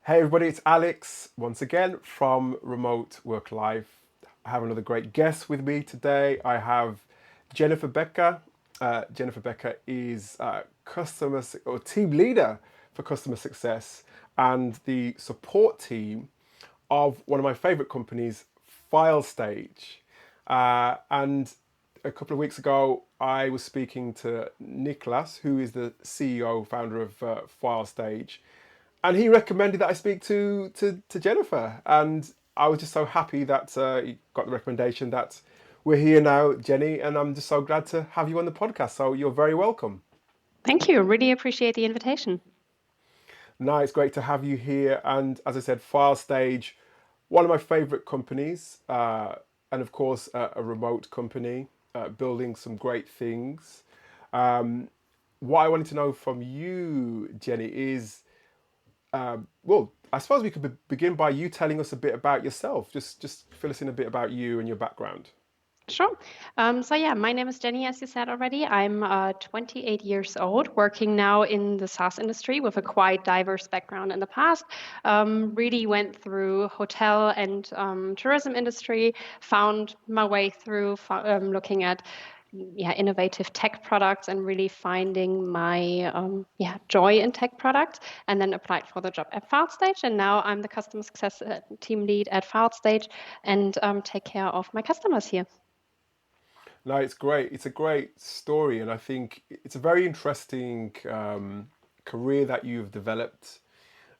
Hey everybody, it's Alex once again from Remote Work Life. I have another great guest with me today. I have Jennifer Becker. Jennifer Becker is or team leader for customer success and the support team of one of my favorite companies, File Stage. And a couple of weeks ago, I was speaking to Nicholas, who is the CEO, founder of File Stage, and he recommended that I speak to Jennifer, and I was just so happy that he got the recommendation that we're here now, Jenny, and I'm just so glad to have you on the podcast. So you're very welcome. Thank you. Really appreciate the invitation. No, it's great to have you here, and as I said, File Stage, one of my favourite companies, and of course a remote company, building some great things. What I wanted to know from you, Jenny, is well, I suppose we could begin by you telling us a bit about yourself. Just fill us in a bit about you and your background. Sure. So my name is Jenny, as you said already. I'm 28 years old, working now in the SaaS industry with a quite diverse background in the past. Really went through hotel and tourism industry, found my way through looking at innovative tech products and really finding my joy in tech products, and then applied for the job at FileStage. And now I'm the customer success team lead at FileStage and take care of my customers here. No, it's great. It's a great story, and I think it's a very interesting career that you've developed.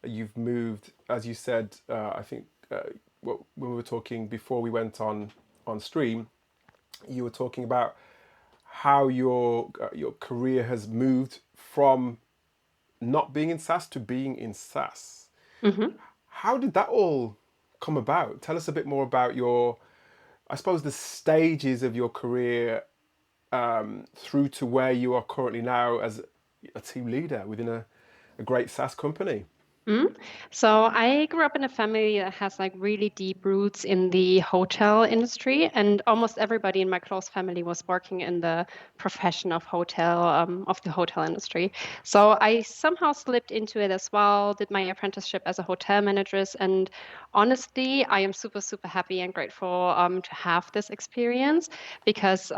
You've moved, as you said. I think when we were talking before we went on stream, you were talking about how your career has moved from not being in SaaS to being in SaaS. Mhm. How did that all come about? Tell us a bit more about I suppose, the stages of your career through to where you are currently now as a team leader within a great SaaS company. Mm. So I grew up in a family that has like really deep roots in the hotel industry, and almost everybody in my close family was working in the profession of the hotel industry. So I somehow slipped into it as well. Did my apprenticeship as a hotel manager, and honestly, I am super super happy and grateful to have this experience because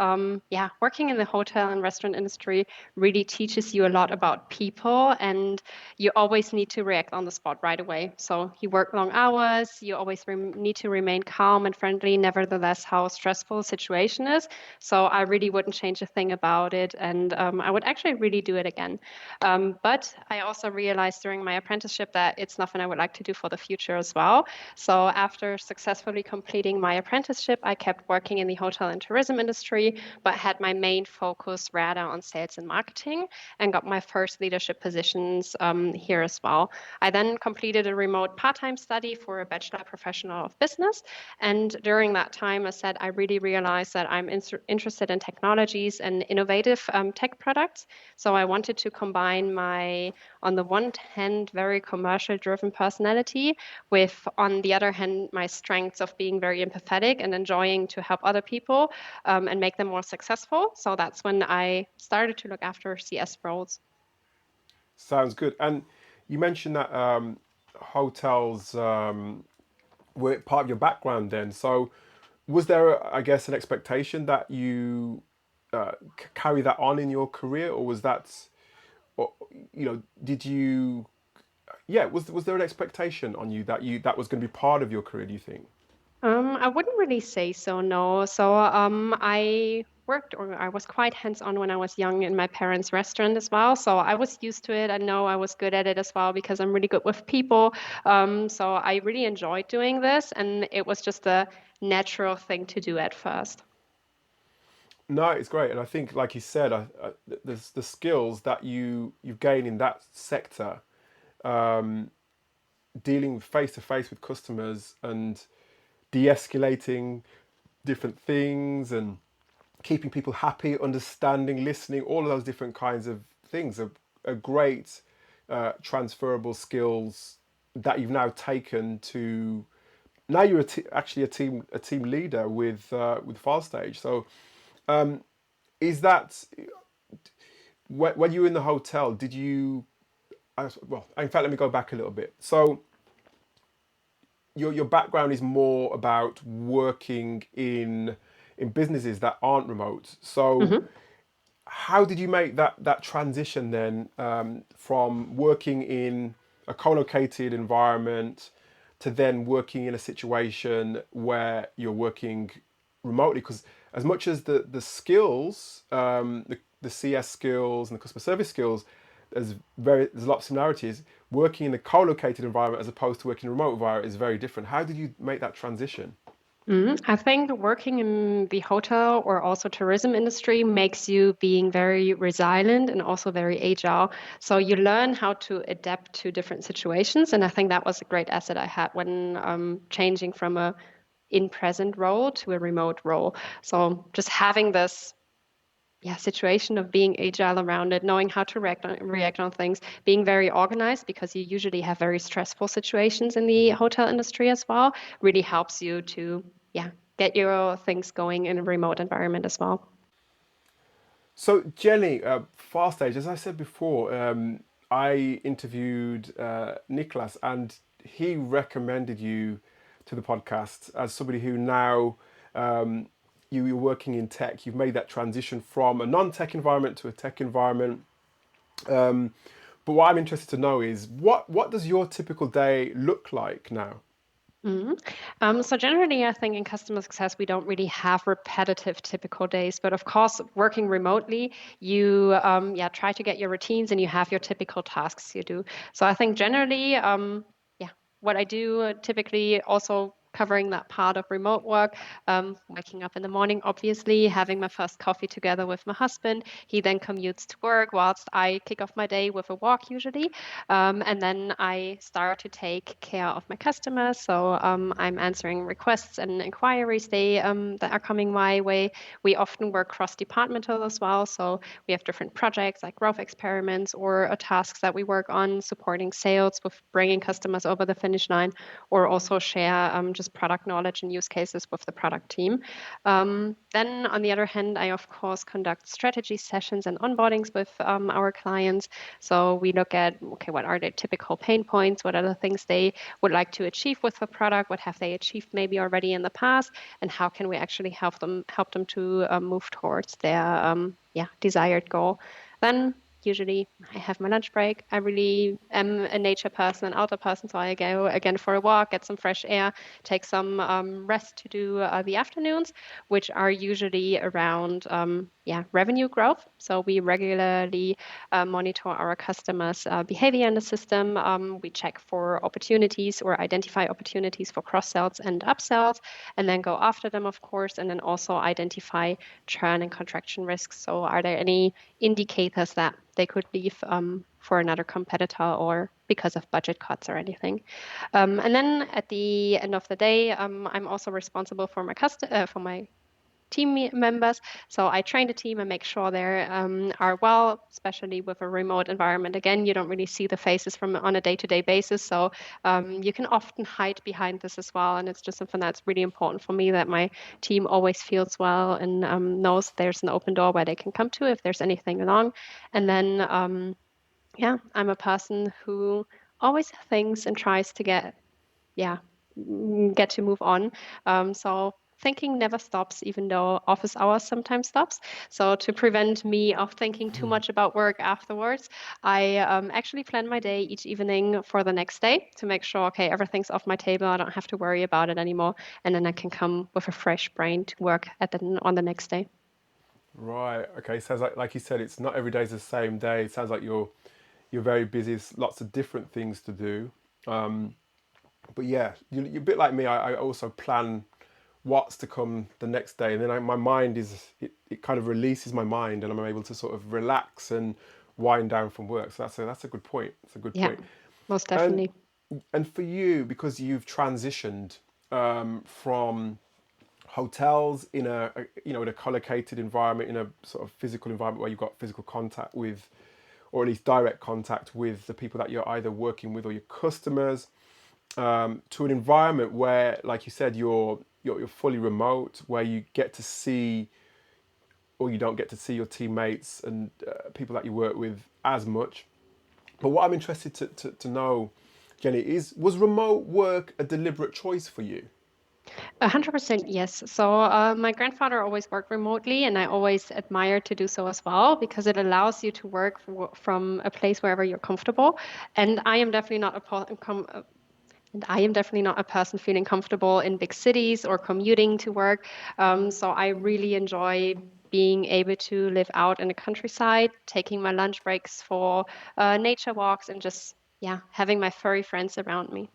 working in the hotel and restaurant industry really teaches you a lot about people, and you always need to react on the spot right away. So you work long hours, you always need to remain calm and friendly, nevertheless, how stressful the situation is. So I really wouldn't change a thing about it. And I would actually really do it again. But I also realized during my apprenticeship that it's nothing I would like to do for the future as well. So after successfully completing my apprenticeship, I kept working in the hotel and tourism industry, but had my main focus rather on sales and marketing, and got my first leadership positions here as well. I then completed a remote part-time study for a bachelor professional of business. And during that time, I said, I really realized that I'm interested in technologies and innovative tech products. So I wanted to combine my, on the one hand, very commercial driven personality with, on the other hand, my strengths of being very empathetic and enjoying to help other people and make them more successful. So that's when I started to look after CS roles. Sounds good. And you mentioned that hotels were part of your background then. So was there, I guess, an expectation that you carry that on in your career, or was that, or, did you? Yeah, was there an expectation on you that was going to be part of your career? Do you think? I wouldn't really say so, no. So I worked, or I was quite hands-on when I was young in my parents' restaurant as well. So I was used to it. I know I was good at it as well because I'm really good with people. So I really enjoyed doing this, and it was just a natural thing to do at first. No, it's great, and I think, like you said, there's the skills that you've gained in that sector, dealing face to face with customers and de-escalating different things and keeping people happy, understanding, listening, all of those different kinds of things are great transferable skills that you've now taken to now you're actually a team leader with File Stage. So is that when you were in the hotel? Did you? Well, in fact, let me go back a little bit. So your background is more about working in businesses that aren't remote. So Mhm. how did you make that transition then, from working in a co-located environment to then working in a situation where you're working remotely? Because as much as the skills, the CS skills and the customer service skills, there's a lot of similarities. Working in a co-located environment as opposed to working in a remote environment is very different. How did you make that transition? I think working in the hotel or also tourism industry makes you being very resilient and also very agile. So you learn how to adapt to different situations, and I think that was a great asset I had when changing from a in-present role to a remote role. So just having this situation of being agile around it, knowing how to react on things, being very organized because you usually have very stressful situations in the hotel industry as well, really helps you to get your things going in a remote environment as well. So, Jenny, Fast Age, as I said before, I interviewed Nicholas and he recommended you to the podcast as somebody who now, you're working in tech. You've made that transition from a non-tech environment to a tech environment. But what I'm interested to know is what does your typical day look like now? Mhm. So generally, I think in customer success, we don't really have repetitive typical days. But of course, working remotely, you try to get your routines and you have your typical tasks you do. So I think generally, what I do typically also covering that part of remote work, waking up in the morning, obviously, having my first coffee together with my husband. He then commutes to work whilst I kick off my day with a walk usually. And then I start to take care of my customers. So I'm answering requests and inquiries that are coming my way. We often work cross-departmental as well. So we have different projects like growth experiments or tasks that we work on supporting sales with bringing customers over the finish line, or also share just product knowledge and use cases with the product team. Then on the other hand, I of course conduct strategy sessions and onboardings with our clients. So we look at, okay, what are their typical pain points? What are the things they would like to achieve with the product? What have they achieved maybe already in the past? And how can we actually help them to move towards their desired goal? Then usually I have my lunch break. I really am a nature person, an outdoor person, so I go again for a walk, get some fresh air, take some rest to do the afternoons, which are usually around revenue growth. So we regularly monitor our customers' behavior in the system. We check for opportunities or identify opportunities for cross sells and upsells, and then go after them, of course, and then also identify churn and contraction risks. So are there any indicators that they could leave for another competitor or because of budget cuts or anything. And then at the end of the day, I'm also responsible for my team members. So I train the team and make sure they are well, especially with a remote environment. Again, you don't really see the faces from on a day-to-day basis. So you can often hide behind this as well. And it's just something that's really important for me that my team always feels well and knows there's an open door where they can come to if there's anything wrong. And then, I'm a person who always thinks and tries to yeah, get to move on. So thinking never stops, even though office hours sometimes stops. So to prevent me of thinking too much about work afterwards, I actually plan my day each evening for the next day to make sure, okay, everything's off my table. I don't have to worry about it anymore. And then I can come with a fresh brain to work on the next day. Right. Okay. Sounds like you said, it's not every day's the same day. It sounds like you're very busy. There's lots of different things to do. But yeah, you're a bit like me. I also plan what's to come the next day, and then my mind it kind of releases my mind, and I'm able to sort of relax and wind down from work. So that's a good point. It's a good Yeah, point. most And definitely. and for you, because you've transitioned from hotels in in a collocated environment, in a sort of physical environment where you've got physical contact with, or at least direct contact with the people that you're either working with or your customers, to an environment where, like you said, you're fully remote, where you get to see, or you don't get to see your teammates and people that you work with as much. But what I'm interested to know Jenny, is was remote work a deliberate choice for you? 100% yes. So my grandfather always worked remotely, and I always admire to do so as well because it allows you to work from a place wherever you're comfortable. And I am definitely not and I am definitely not a person feeling comfortable in big cities or commuting to work. So I really enjoy being able to live out in the countryside, taking my lunch breaks for nature walks, and just yeah, having my furry friends around me.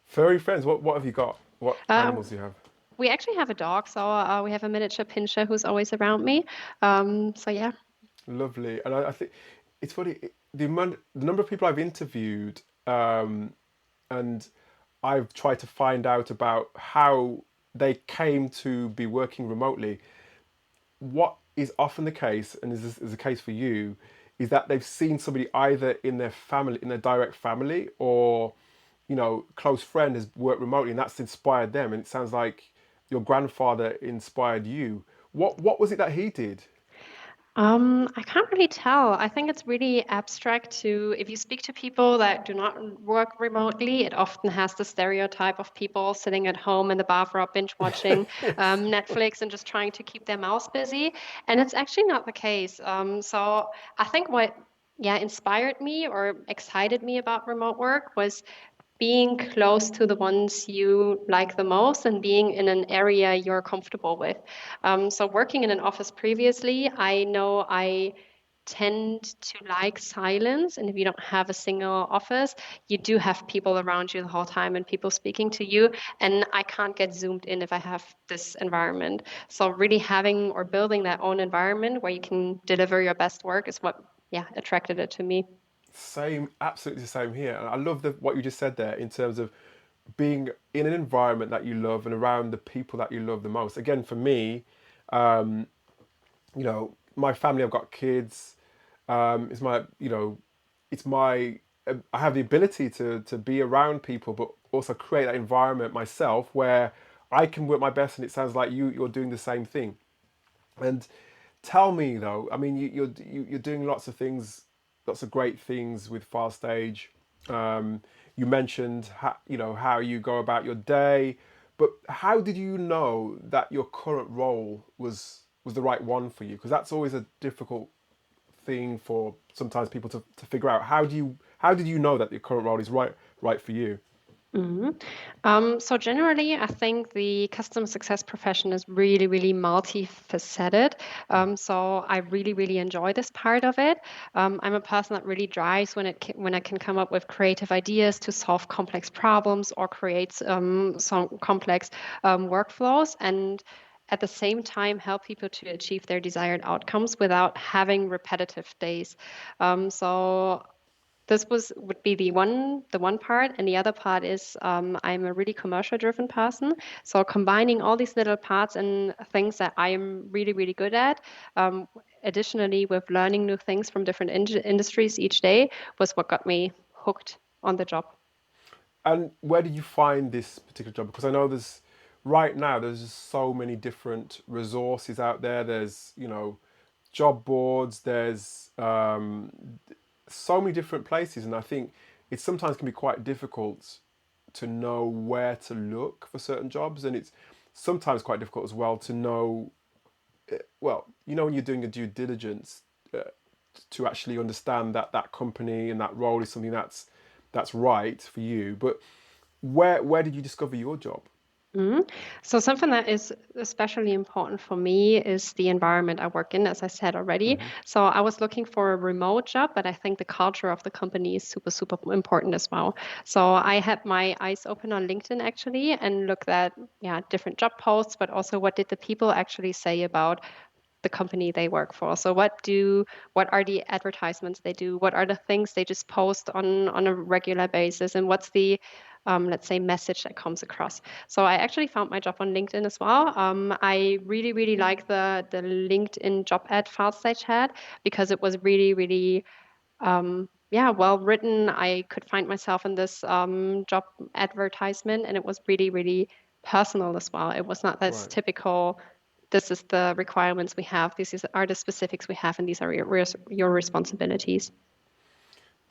Furry friends, what have you got? What Uh, animals do you have? we actually have a dog, so we have a miniature pinscher who's always around me. So yeah. Lovely. And I think it's funny, the number of people I've interviewed, and I've tried to find out about how they came to be working remotely. What is often the case, and is the case for you, is that they've seen somebody either in their family, in their direct family, or close friend has worked remotely, and that's inspired them. And it sounds like your grandfather inspired you. What was it that he did? I can't really tell. I think it's really abstract to, if you speak to people that do not work remotely, it often has the stereotype of people sitting at home in the bathrobe, binge watching Yes. Netflix and just trying to keep their mouse busy. And it's actually not the case. So I think what, yeah, inspired me or excited me about remote work was being close to the ones you like the most and being in an area you're comfortable with. So, working in an office previously, I know I tend to like silence. And if you don't have a single office, you do have people around you the whole time and people speaking to you. And I can't get zoomed in if I have this environment. So, really having or building that own environment where you can deliver your best work is what, yeah, attracted it to me. Same, absolutely the same here. And I love what you just said there in terms of being in an environment that you love and around the people that you love the most. Again, for me, um, my family, I've got kids. It's my, it's my, I have the ability to be around people, but also create that environment myself where I can work my best. And it sounds like you're doing the same thing. And tell me though, I mean, you're doing lots of things, lots of great things with Fast Stage. You mentioned how you go about your day, but how did you know that your current role was the right one for you? Because that's always a difficult thing for sometimes people to figure out. How did you know that your current role is right for you? Mhm. So generally, I think the customer success profession is really, really multifaceted. So I really, really enjoy this part of it. I'm a person that really drives when I can come up with creative ideas to solve complex problems or create some complex workflows and at the same time help people to achieve their desired outcomes without having repetitive days. So this would be the one part, and the other part is I'm a really commercial driven person. So combining all these little parts and things that I am really really good at, additionally with learning new things from different industries each day, was what got me hooked on the job. And where did you find this particular job? Because I know right now there's just so many different resources out there. There's job boards. There's so many different places, and I think it sometimes can be quite difficult to know where to look for certain jobs, and it's sometimes quite difficult as well to know. Well, when you're doing a due diligence, uh, to actually understand that that company and that role is something that's right for you. But where did you discover your job? Mhm. So something that is especially important for me is the environment I work in, as I said already. Hmm. So I was looking for a remote job, but I think the culture of the company is super, super important as well. So I had my eyes open on LinkedIn actually and looked at yeah, different job posts, but also what did the people actually say about the company they work for. So what are the advertisements they do? What are the things they just post on a regular basis? And what's the let's say message that comes across. So I actually found my job on LinkedIn as well. I really, really like the LinkedIn job ad files they had because it was really, really yeah, well written. I could find myself in this job advertisement, and it was really, really personal as well. It was not this Right. typical. This is the requirements we have. Are the specifics we have, and these are your responsibilities.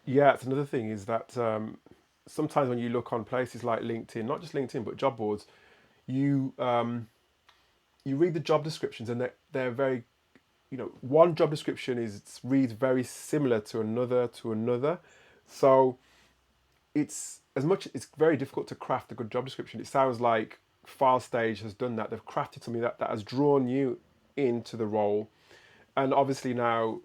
Yeah, it's another thing is that sometimes when you look on places like LinkedIn, not just LinkedIn but job boards, you you read the job descriptions and they're very, one job description reads very similar to another. So it's very difficult to craft a good job description. It sounds like File Stage has done that. They've crafted something that has drawn you into the role, and obviously now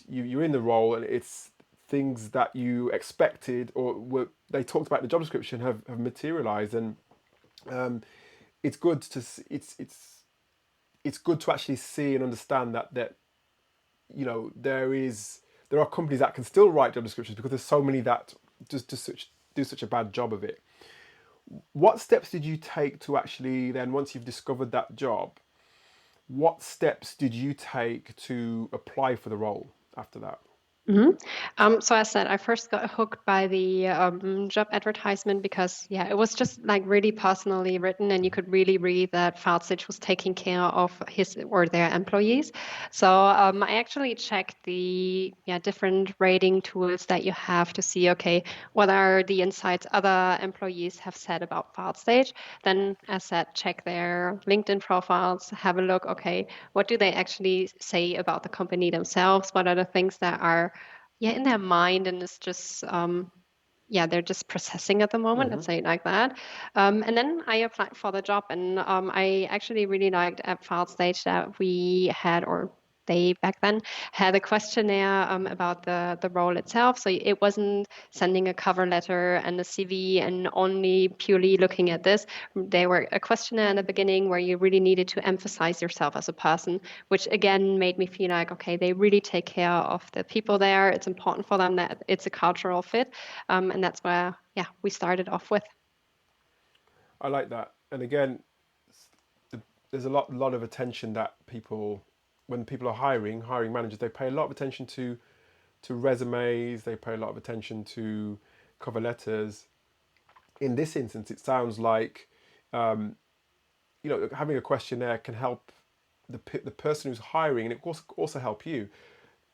you're in the role, and it's things that you expected or were they talked about in the job description have materialized, and um, it's good to it's good to actually see and understand that there are companies that can still write job descriptions because there's so many that do such a bad job of it. What steps did you take to actually then, once you've discovered that job, what steps did you take to apply for the role after that? hmm so as I said, I first got hooked by the job advertisement because, yeah, it was just like really personally written, and you could really read that Fartsich was taking care of his or their employees. So I actually checked the different rating tools that you have to see, okay, what are the insights other employees have said about Fartstage. Then, as said, check their LinkedIn profiles, have a look, okay, what do they actually say about the company themselves? What are the things that are in their mind, and it's just they're just processing at the moment, Mm-hmm. let's say it like that. And then I applied for the job, and I actually really liked at file stage that we had, or they back then had a questionnaire about the role itself. So it wasn't sending a cover letter and a CV and only purely looking at this. There were a questionnaire in the beginning where you really needed to emphasize yourself as a person, which again made me feel like, okay, they really take care of the people there. It's important for them that it's a cultural fit. And that's where, we started off with. I like that. And again, there's a lot of attention that when people are hiring managers, they pay a lot of attention to resumes. They pay a lot of attention to cover letters. In this instance, it sounds like having a questionnaire can help the person who's hiring, and it also help you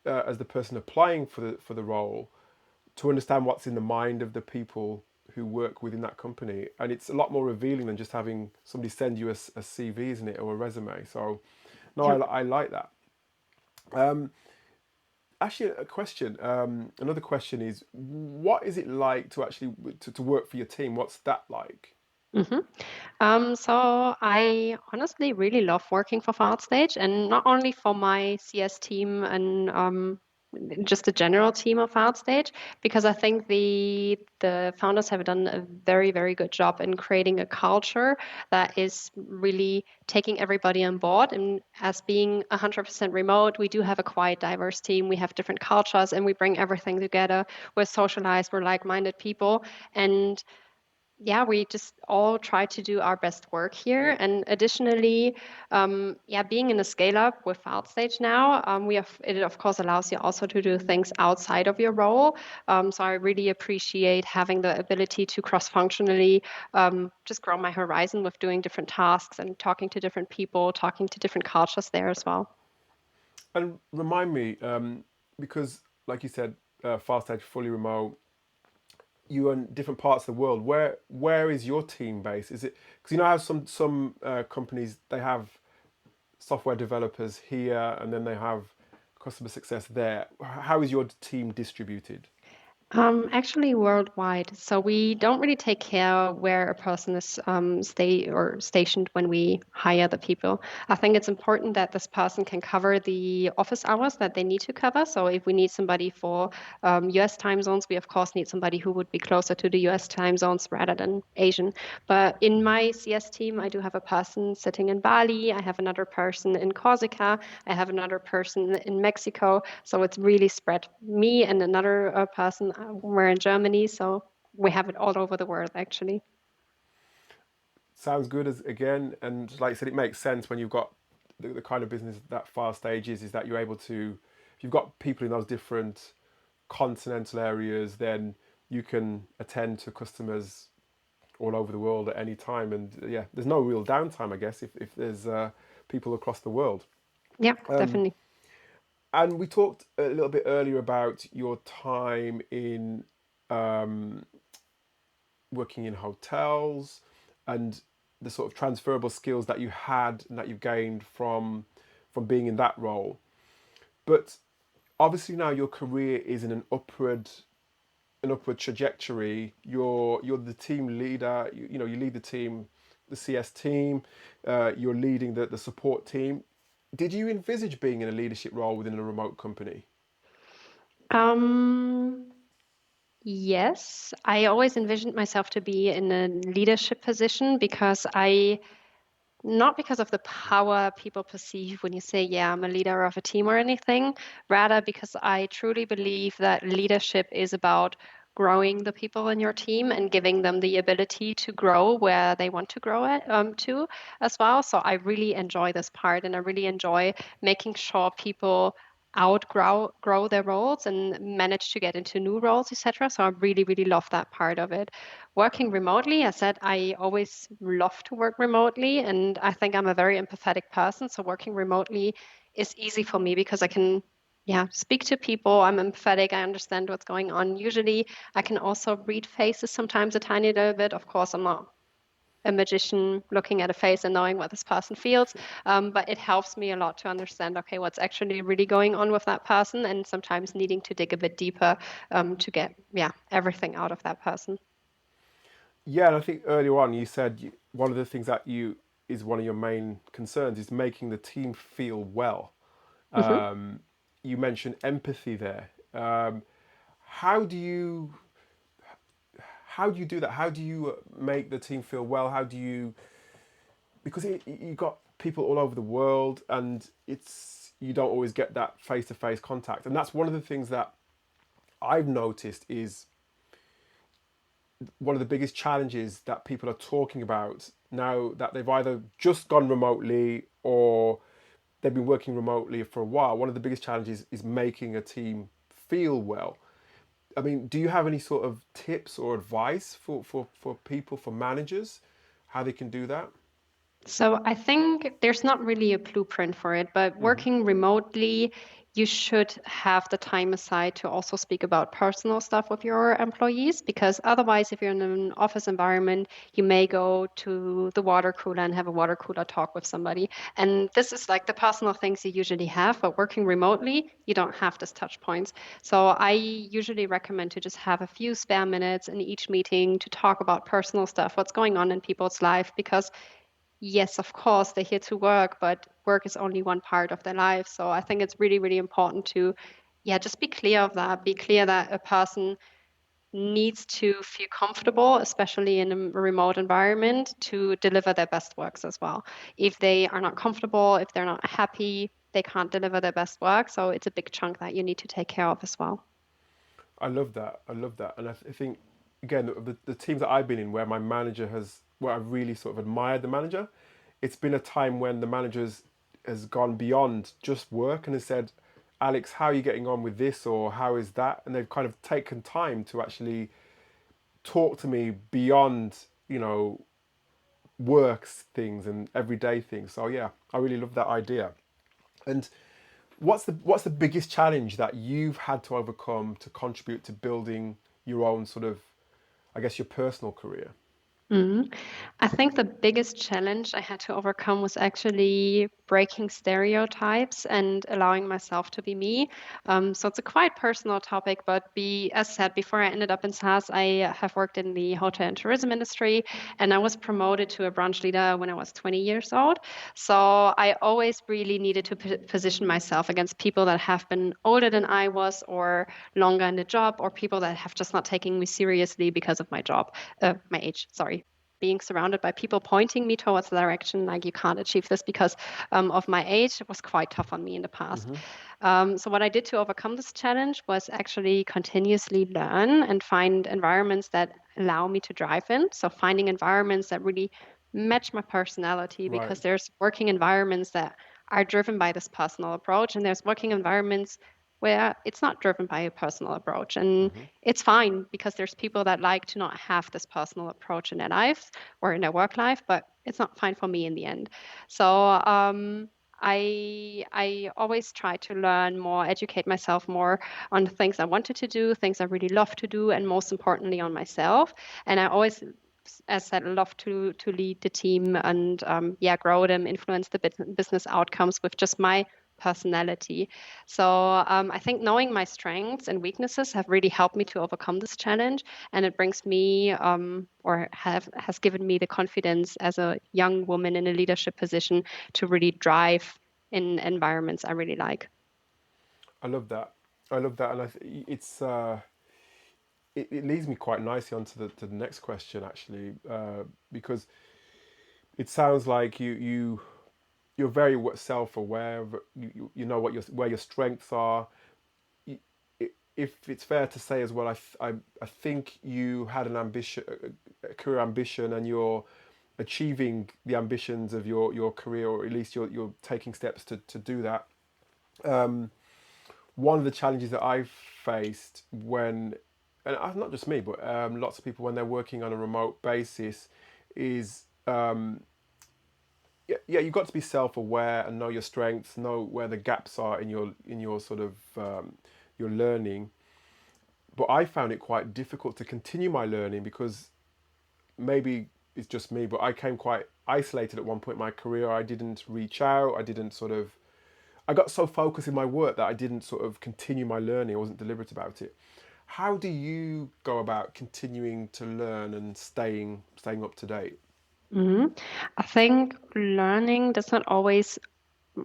as the person applying for the role to understand what's in the mind of the people who work within that company. And it's a lot more revealing than just having somebody send you a CV, isn't it, or a resume. So no, Yeah. I like that. Um, Actually, another question is, what is it like to actually to work for your team? What's that like? hmm so I honestly really love working for FartStage, and not only for my CS team and just the general team of FartStage, because I think the founders have done a very, very good job in creating a culture that is really taking everybody on board. And as being 100% remote, we do have a quite diverse team. We have different cultures, and we bring everything together. We're socialized, we're like-minded people, and we just all try to do our best work here. And additionally, being in a scale up with Outstage now, it of course allows you also to do things outside of your role. So I really appreciate having the ability to cross-functionally just grow my horizon with doing different tasks and talking to different people, talking to different cultures there as well. And remind me, because like you said, Fast Edge fully remote. You're in different parts of the world. Where is your team based? Is it because you know how some companies they have software developers here and then they have customer success there. How is your team distributed? Actually, worldwide. So we don't really take care where a person is stay or stationed when we hire the people. I think it's important that this person can cover the office hours that they need to cover. So if we need somebody for US time zones, we of course need somebody who would be closer to the US time zones rather than Asian. But in my CS team, I do have a person sitting in Bali. I have another person in Corsica. I have another person in Mexico. So it's really spread. Me and another person, we're in Germany. So we have it all over the world, actually. Sounds good as again, and like I said, it makes sense when you've got the kind of business that Fast Stage is that you're able to, if you've got people in those different continental areas, then you can attend to customers all over the world at any time. And yeah, there's no real downtime, I guess, if there's people across the world. Yeah, Um, definitely. and we talked a little bit earlier about your time in. um, working in hotels, and the sort of transferable skills that you had and that you've gained from being in that role. But obviously now your career is in an upward trajectory. You're the team leader. You know you lead the team, the CS team. You're leading the support team. Did you envisage being in a leadership role within a remote company? Um, yes, I always envisioned myself to be in a leadership position because not because of the power people perceive when you say, yeah, I'm a leader of a team or anything, rather because I truly believe that leadership is about growing the people in your team and giving them the ability to grow where they want to grow to as well. So I really enjoy this part and I really enjoy making sure people outgrow grow their roles and manage to get into new roles, etc. So I really, really love that part of it. Working remotely, I said I always love to work remotely, and I think I'm a very empathetic person. So working remotely is easy for me because I can, yeah, speak to people. I'm empathetic. I understand what's going on. Usually, I can also read faces sometimes a tiny little bit. Of course, I'm not a magician looking at a face and knowing what this person feels, but it helps me a lot to understand, okay, what's actually really going on with that person, and sometimes needing to dig a bit deeper to get, yeah, everything out of that person. Yeah, and I think earlier on you said one of the things that you is one of your main concerns is making the team feel well. Mhm. You mentioned empathy there. How do you how do you do that? How do you make the team feel well? How do you because you got people all over the world, and it's you don't always get that face to face contact, and that's one of the things that I've noticed is one of the biggest challenges that people are talking about now that they've either just gone remotely or they've been working remotely for a while. One of the biggest challenges is making a team feel well. I mean, do you have any sort of tips or advice for people, for managers, how they can do that? So I think there's not really a blueprint for it, but working remotely, you should have the time aside to also speak about personal stuff with your employees, because otherwise, if you're in an office environment, you may go to the water cooler and have a water cooler talk with somebody. And this is like the personal things you usually have, but working remotely, you don't have this touch points. So I usually recommend to just have a few spare minutes in each meeting to talk about personal stuff, what's going on in people's life, because yes, of course, they're here to work, but work is only one part of their life. So I think it's really, really important to, yeah, just be clear of that. Be clear that a person needs to feel comfortable, especially in a remote environment, to deliver their best works as well. If they are not comfortable, if they're not happy, they can't deliver their best work. So it's a big chunk that you need to take care of as well. I love that. I love that. And I think, again, the teams that I've been in where my manager has, where I've really sort of admired the manager, it's been a time when the manager's has gone beyond just work and has said, Alex, how are you getting on with this? Or how is that? And they've kind of taken time to actually talk to me beyond, works things and everyday things. So yeah, I really love that idea. And what's the biggest challenge that you've had to overcome to contribute to building your own sort of, I guess, your personal career? Mhm. I think the biggest challenge I had to overcome was actually breaking stereotypes and allowing myself to be me. So it's a quite personal topic, but as said, before I ended up in SaaS, I have worked in the hotel and tourism industry, and I was promoted to a branch leader when I was 20 years old. So I always really needed to position myself against people that have been older than I was, or longer in the job, or people that have just not taken me seriously because of my age, sorry, being surrounded by people pointing me towards the direction like you can't achieve this because of my age was quite tough on me in the past. Mm-hmm. So what I did to overcome this challenge was actually continuously learn and find environments that allow me to drive in. So finding environments that really match my personality, Right. because there's working environments that are driven by this personal approach, and there's working environments where it's not driven by a personal approach. And Mm-hmm. it's fine because there's people that like to not have this personal approach in their lives or in their work life, but it's not fine for me in the end. So I always try to learn more, educate myself more on the things I wanted to do, things I really love to do, and most importantly on myself. And I always, as I said, love to lead the team and yeah, grow them, influence the business outcomes with just my personality. So I think knowing my strengths and weaknesses have really helped me to overcome this challenge, and it brings me or has given me the confidence as a young woman in a leadership position to really drive in environments I really like. I love that. I love that, and it leads me quite nicely onto the next question actually, because it sounds like you're very self aware. You know what where your strengths are. If it's fair to say as well, I think you had an ambition, a career ambition, and you're achieving the ambitions of your career, or at least you're taking steps to do that. One of the challenges that I've faced when, and not just me, but lots of people when they're working on a remote basis, is yeah, you've got to be self-aware and know your strengths, know where the gaps are in your sort of your learning. But I found it quite difficult to continue my learning because maybe it's just me, but I came quite isolated at one point in my career. I didn't reach out. I didn't sort of. I got so focused in my work that I didn't sort of continue my learning. I wasn't deliberate about it. How do you go about continuing to learn and staying up to date? hmm I think learning does not always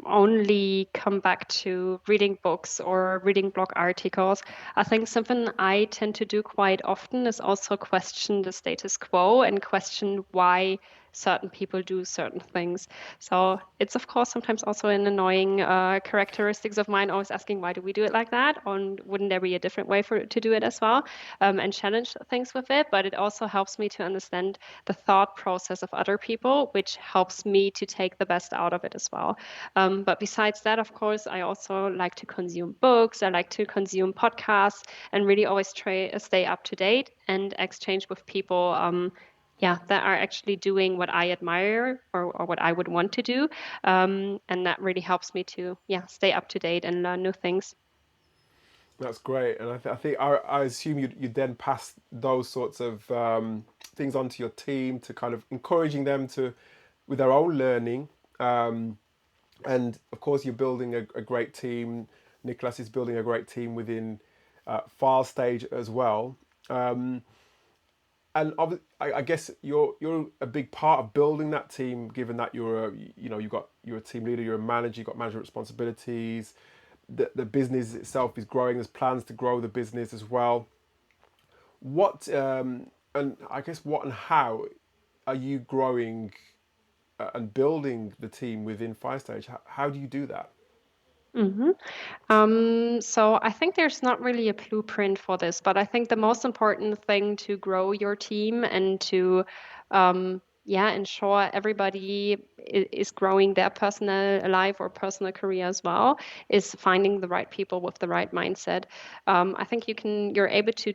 only come back to reading books or reading blog articles. I think something I tend to do quite often is also question the status quo and question why certain people do certain things. So it's of course sometimes also an annoying characteristics of mine, always asking why do we do it like that, or wouldn't there be a different way to do it as well, and challenge things with it. But it also helps me to understand the thought process of other people, which helps me to take the best out of it as well. But besides that, of course, I also like to consume books. I like to consume podcasts and really always try stay up to date and exchange with people. Yeah, that are actually doing what I admire or what I would want to do. And that really helps me to, yeah, stay up to date and learn new things. That's great, and I think I assume you then pass those sorts of things onto your team to kind of encouraging them to with their own learning. Um, and of course, you're building a great team. Nicholas is building a great team within file stage as well. Um, and I guess you're a big part of building that team, given that you're a team leader, you're a manager, you've got management responsibilities. The business itself is growing. There's plans to grow the business as well. What and I guess what and how are you growing and building the team within Firestage? How do you do that? hmm so I think there's not really a blueprint for this, but I think the most important thing to grow your team and to, yeah, ensure everybody is growing their personal life or personal career as well, is finding the right people with the right mindset. I think you're able to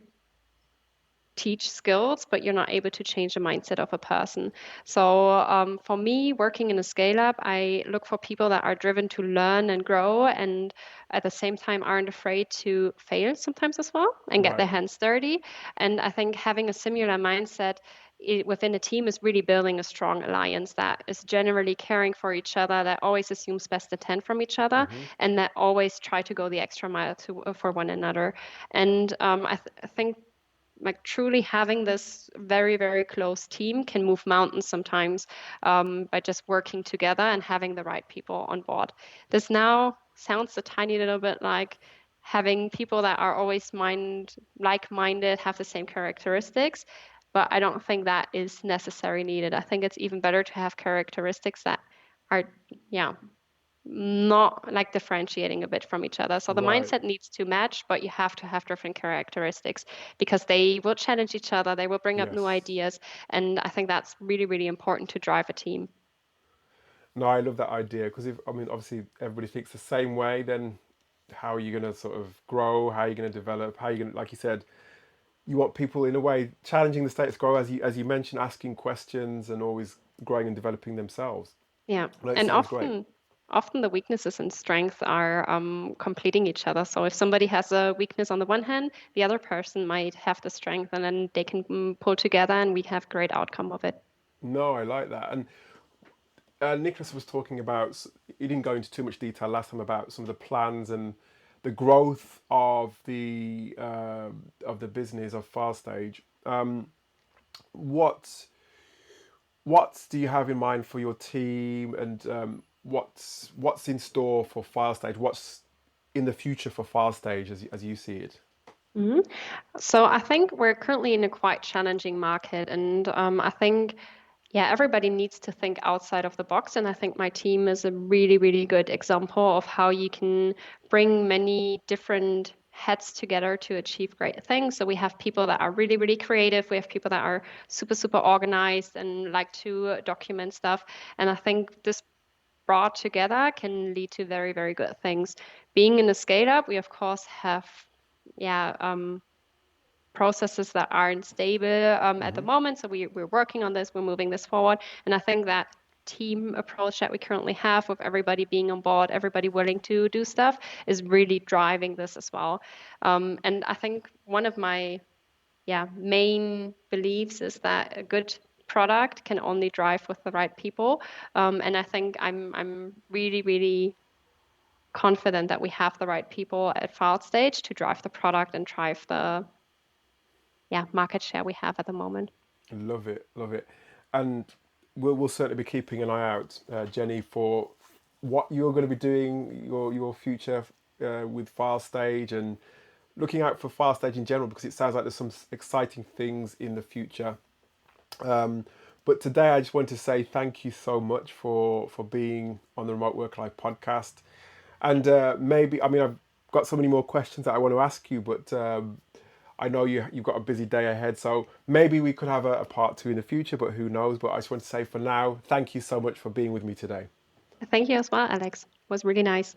teach skills, but you're not able to change the mindset of a person. So for me, working in a scale up, I look for people that are driven to learn and grow, and at the same time aren't afraid to fail sometimes as well and get their Right. hands dirty. And I think having a similar mindset within a team is really building a strong alliance that is generally caring for each other, that always assumes best intent from each other, Hmm. and that always try to go the extra mile for one another. And I think like truly having this very very close team can move mountains sometimes, by just working together and having the right people on board. This now sounds a tiny little bit like having people that are always like-minded, have the same characteristics, but I don't think that is necessarily needed. I think it's even better to have characteristics that are, yeah, not like differentiating a bit from each other. So the Right. mindset needs to match, but you have to have different characteristics because they will challenge each other, they will bring up new Yes. ideas. And I think that's really, really important to drive a team. No, I love that idea because if I mean obviously everybody thinks the same way, then how are you going to sort of grow? How are you going to develop? How are you going to, like you said, you want people in a way challenging the status quo as you mentioned, asking questions and always growing and developing themselves. Yeah. No, it And sounds great. often the weaknesses and strengths are completing each other. So if somebody has a weakness on the one hand, the other person might have the strength, and then they can pull together, and we have great outcome of it. No, I like that. And Nicholas was talking about, he didn't go into too much detail last time about some of the plans and the growth of the business of File Stage. What what do you have in mind for your team, and what's in store for File Stage? What's in the future for File Stage as you see it? Mhm. So I think we're currently in a quite challenging market, and I think, yeah, everybody needs to think outside of the box. And I think my team is a really, really good example of how you can bring many different heads together to achieve great things. So we have people that are really, really creative. We have people that are super, super organized and like to document stuff. And I think this brought together can lead to very, very good things. Being in a scale up, we of course have, yeah, processes that aren't stable at the moment. So we're working on this, we're moving this forward. And I think that team approach that we currently have with everybody being on board, everybody willing to do stuff is really driving this as well. And I think one of my main beliefs is that a good product can only drive with the right people. And I think I'm really, really confident that we have the right people at File Stage to drive the product and drive the market share we have at the moment. Love it, love it. And we'll certainly be keeping an eye out, Jenny, for what you're going to be doing, your future with File Stage, and looking out for File Stage in general, because it sounds like there's some exciting things in the future. But today I just want to say thank you so much for being on the Remote Work Life podcast. And maybe, I mean, I've got so many more questions that I want to ask you, but I know you've got a busy day ahead, so maybe we could have a part two in the future, but who knows. But I just want to say for now, thank you so much for being with me today. Thank you as well, Alex. It was really nice.